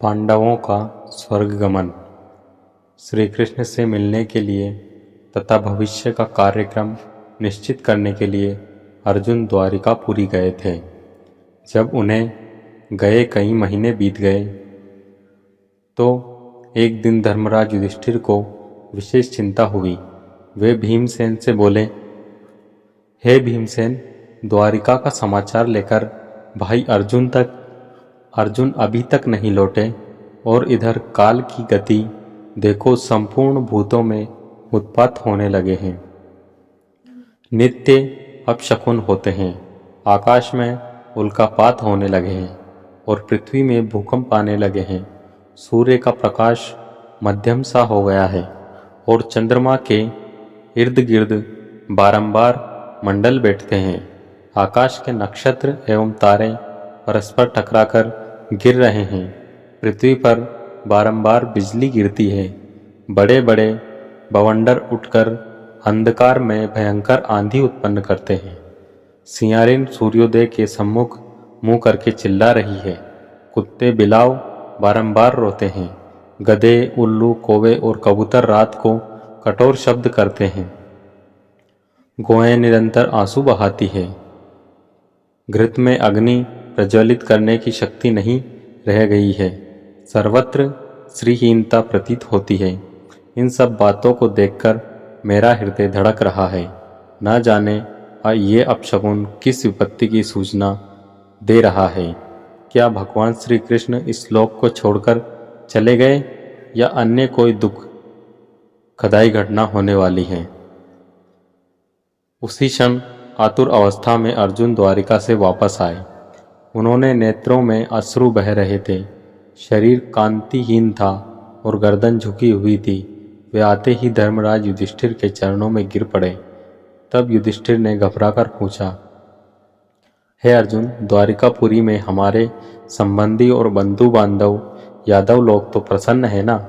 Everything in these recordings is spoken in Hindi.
पांडवों का स्वर्गगमन। श्री कृष्ण से मिलने के लिए तथा भविष्य का कार्यक्रम निश्चित करने के लिए अर्जुन द्वारिकापुरी गए थे। जब उन्हें गए कई महीने बीत गए तो एक दिन धर्मराज युधिष्ठिर को विशेष चिंता हुई। वे भीमसेन से बोले, हे भीमसेन, द्वारिका का समाचार लेकर भाई अर्जुन अभी तक नहीं लौटे और इधर काल की गति देखो, संपूर्ण भूतों में उत्पात होने लगे हैं। नित्य अपशकुन होते हैं, आकाश में उल्कापात होने लगे हैं और पृथ्वी में भूकंप आने लगे हैं। सूर्य का प्रकाश मध्यम सा हो गया है और चंद्रमा के इर्द गिर्द बारंबार मंडल बैठते हैं। आकाश के नक्षत्र एवं तारे परस्पर टकराकर गिर रहे हैं। पृथ्वी पर बारंबार बिजली गिरती है। बड़े बड़े बवंडर उठकर अंधकार में भयंकर आंधी उत्पन्न करते हैं। सियारिन सूर्योदय के सम्मुख मुंह करके चिल्ला रही है। कुत्ते बिलाव बारंबार रोते हैं। गधे, उल्लू, कौवे और कबूतर रात को कठोर शब्द करते हैं। गौएं निरंतर आंसू बहाती है। घृत में अग्नि प्रज्वलित करने की शक्ति नहीं रह गई है। सर्वत्र श्रीहीनता प्रतीत होती है। इन सब बातों को देखकर मेरा हृदय धड़क रहा है। न जाने ये अपशकुन किस विपत्ति की सूचना दे रहा है। क्या भगवान श्री कृष्ण इस लोक को छोड़कर चले गए या अन्य कोई दुख खदाई घटना होने वाली है। उसी क्षण आतुर अवस्था में अर्जुन द्वारिका से वापस आए। उन्होंने नेत्रों में अश्रु बह रहे थे। शरीर कांतिहीन था और गर्दन झुकी हुई थी। वे आते ही धर्मराज युधिष्ठिर के चरणों में गिर पड़े। तब युधिष्ठिर ने घबराकर पूछा, हे अर्जुन, द्वारिकापुरी में हमारे संबंधी और बंधु बांधव यादव लोग तो प्रसन्न है ना?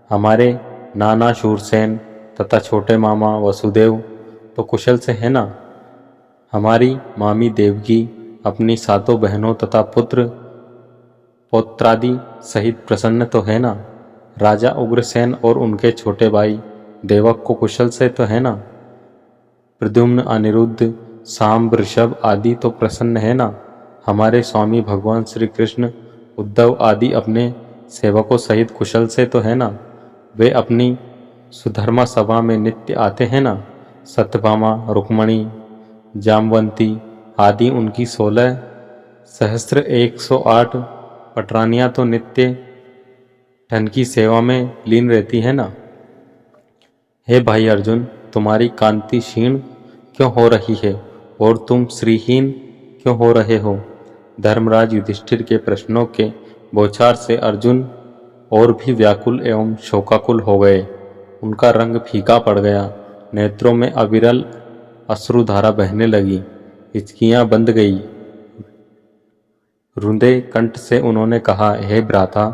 हमारे नाना शूरसेन तथा छोटे मामा वसुदेव तो कुशल से है ना? हमारी मामी देवकी अपनी सातों बहनों तथा पुत्र पौत्रादि सहित प्रसन्न तो है ना? राजा उग्रसेन और उनके छोटे भाई देवक को कुशल से तो है ना? प्रद्युम्न, अनिरुद्ध, साम, वृषभ आदि तो प्रसन्न है ना? हमारे स्वामी भगवान श्री कृष्ण, उद्धव आदि अपने सेवकों सहित कुशल से तो है ना? वे अपनी सुधर्मा सभा में नित्य आते हैं ना? सत्यभामा, रुक्मणी, जामवंती आदि उनकी 16 सहस्त्र 108 पटरानियां तो नित्य धन की सेवा में लीन रहती है ना? हे भाई अर्जुन, तुम्हारी कांति क्षीण क्यों हो रही है और तुम श्रीहीन क्यों हो रहे हो? धर्मराज युधिष्ठिर के प्रश्नों के बौछार से अर्जुन और भी व्याकुल एवं शोकाकुल हो गए। उनका रंग फीका पड़ गया। नेत्रों में अविरल अश्रुधारा बहने लगी। हिचकियां बंध गई। रुंधे कंठ से उन्होंने कहा, हे भ्राता,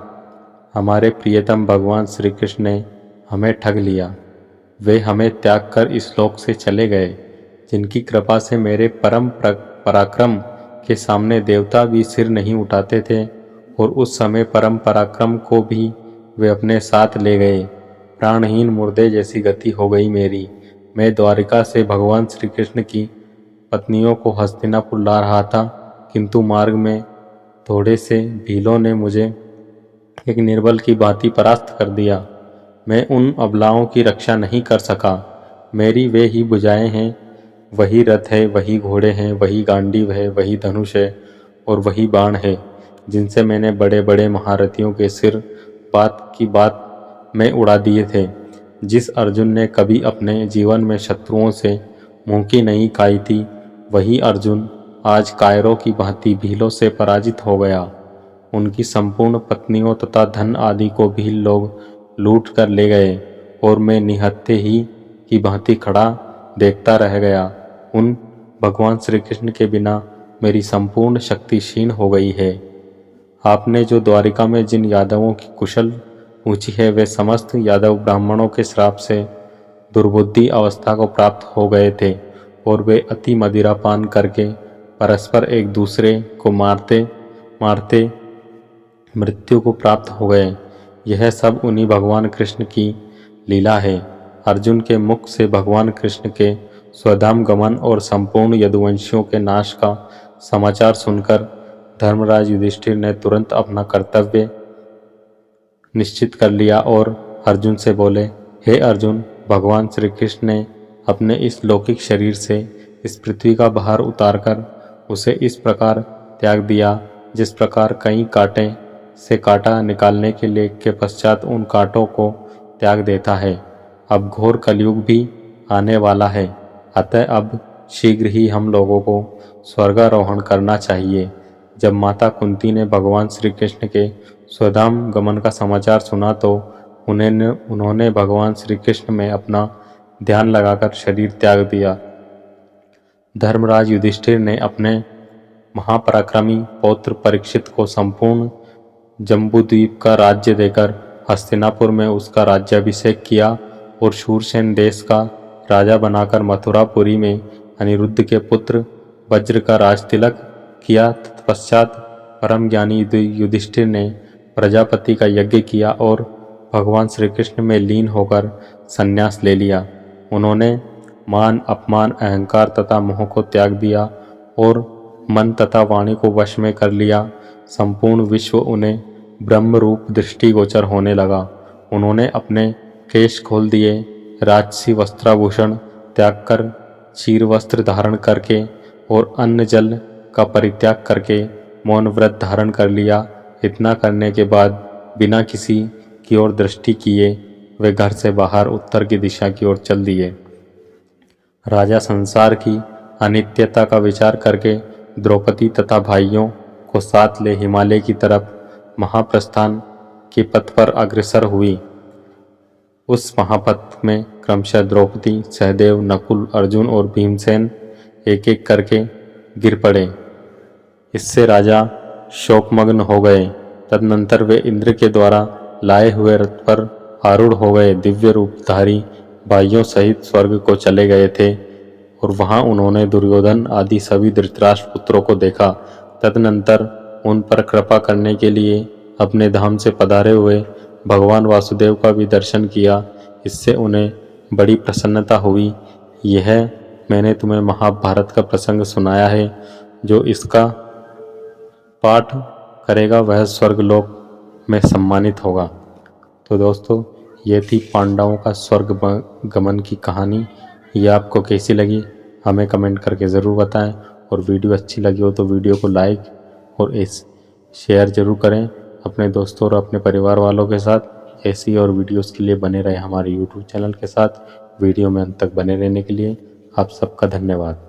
हमारे प्रियतम भगवान श्री कृष्ण ने हमें ठग लिया। वे हमें त्याग कर इस लोक से चले गए, जिनकी कृपा से मेरे परम पराक्रम के सामने देवता भी सिर नहीं उठाते थे, और उस समय परम पराक्रम को भी वे अपने साथ ले गए। प्राणहीन मुर्दे जैसी गति हो गई मेरी। मैं द्वारिका से भगवान श्री कृष्ण की पत्नियों को हस्तिनापुर ला रहा था, किंतु मार्ग में थोड़े से भीलों ने मुझे एक निर्बल की भांति परास्त कर दिया। मैं उन अबलाओं की रक्षा नहीं कर सका। मेरी वे ही भुजाएं हैं, वही रथ है, वही घोड़े हैं, वही गांडीव है, वही धनुष है और वही बाण है, जिनसे मैंने बड़े बड़े महारथियों के सिर बात की बात में उड़ा दिए थे। जिस अर्जुन ने कभी अपने जीवन में शत्रुओं से मुंह की नहीं खाई थी, वही अर्जुन आज कायरों की भांति भीलों से पराजित हो गया। उनकी संपूर्ण पत्नियों तथा धन आदि को भील लोग लूट कर ले गए और मैं निहत्थे ही की भांति खड़ा देखता रह गया। उन भगवान श्री कृष्ण के बिना मेरी संपूर्ण शक्ति क्षीण हो गई है। आपने जो द्वारिका में जिन यादवों की कुशल पूछी है, वे समस्त यादव ब्राह्मणों के श्राप से दुर्बुद्धि अवस्था को प्राप्त हो गए थे और वे अति मदिरापान करके परस्पर एक दूसरे को मारते मारते मृत्यु को प्राप्त हो गए। यह सब उन्हीं भगवान कृष्ण की लीला है। अर्जुन के मुख से भगवान कृष्ण के स्वधाम गमन और संपूर्ण यदुवंशियों के नाश का समाचार सुनकर धर्मराज युधिष्ठिर ने तुरंत अपना कर्तव्य निश्चित कर लिया और अर्जुन से बोले, हे अर्जुन, भगवान श्री कृष्ण ने अपने इस लौकिक शरीर से इस पृथ्वी का भार उतारकर उसे इस प्रकार त्याग दिया जिस प्रकार कई कांटे से कांटा निकालने के पश्चात उन कांटों को त्याग देता है। अब घोर कलयुग भी आने वाला है, अतः अब शीघ्र ही हम लोगों को स्वर्गारोहण करना चाहिए। जब माता कुंती ने भगवान श्री कृष्ण के स्वधाम गमन का समाचार सुना तो उन्होंने भगवान श्री कृष्ण में अपना ध्यान लगाकर शरीर त्याग दिया। धर्मराज युधिष्ठिर ने अपने महापराक्रमी पौत्र परीक्षित को संपूर्ण जम्बूद्वीप का राज्य देकर हस्तिनापुर में उसका राज्याभिषेक किया और शूरसेन देश का राजा बनाकर मथुरापुरी में अनिरुद्ध के पुत्र वज्र का राजतिलक किया। तत्पश्चात परम ज्ञानी युधिष्ठिर ने प्रजापति का यज्ञ किया और भगवान श्री कृष्ण में लीन होकर संन्यास ले लिया। उन्होंने मान, अपमान, अहंकार तथा मोह को त्याग दिया और मन तथा वाणी को वश में कर लिया। संपूर्ण विश्व उन्हें ब्रह्म रूप दृष्टिगोचर होने लगा। उन्होंने अपने केश खोल दिए, राजसी वस्त्राभूषण त्याग कर चीर वस्त्र धारण करके और अन्न जल का परित्याग करके मौन व्रत धारण कर लिया। इतना करने के बाद बिना किसी की ओर दृष्टि किए वे घर से बाहर उत्तर की दिशा की ओर चल दिए। राजा संसार की अनित्यता का विचार करके द्रौपदी तथा भाइयों को साथ ले हिमालय की तरफ महाप्रस्थान के पथ पर अग्रसर हुई। उस महापथ में क्रमशः द्रौपदी, सहदेव, नकुल, अर्जुन और भीमसेन एक एक करके गिर पड़े। इससे राजा शोकमग्न हो गए। तदनंतर वे इंद्र के द्वारा लाए हुए रथ पर आरूढ़ हो गए। दिव्य रूपधारी भाइयों सहित स्वर्ग को चले गए थे और वहां उन्होंने दुर्योधन आदि सभी धृतराष्ट्र पुत्रों को देखा। तदनंतर उन पर कृपा करने के लिए अपने धाम से पधारे हुए भगवान वासुदेव का भी दर्शन किया। इससे उन्हें बड़ी प्रसन्नता हुई। यह मैंने तुम्हें महाभारत का प्रसंग सुनाया है। जो इसका पाठ करेगा वह स्वर्गलोक में सम्मानित होगा। तो दोस्तों, ये थी पांडवों का स्वर्ग गमन की कहानी। ये आपको कैसी लगी हमें कमेंट करके ज़रूर बताएं और वीडियो अच्छी लगी हो तो वीडियो को लाइक और शेयर ज़रूर करें अपने दोस्तों और अपने परिवार वालों के साथ। ऐसी और वीडियोस के लिए बने रहे हमारे YouTube चैनल के साथ। वीडियो में अंत तक बने रहने के लिए आप सबका धन्यवाद।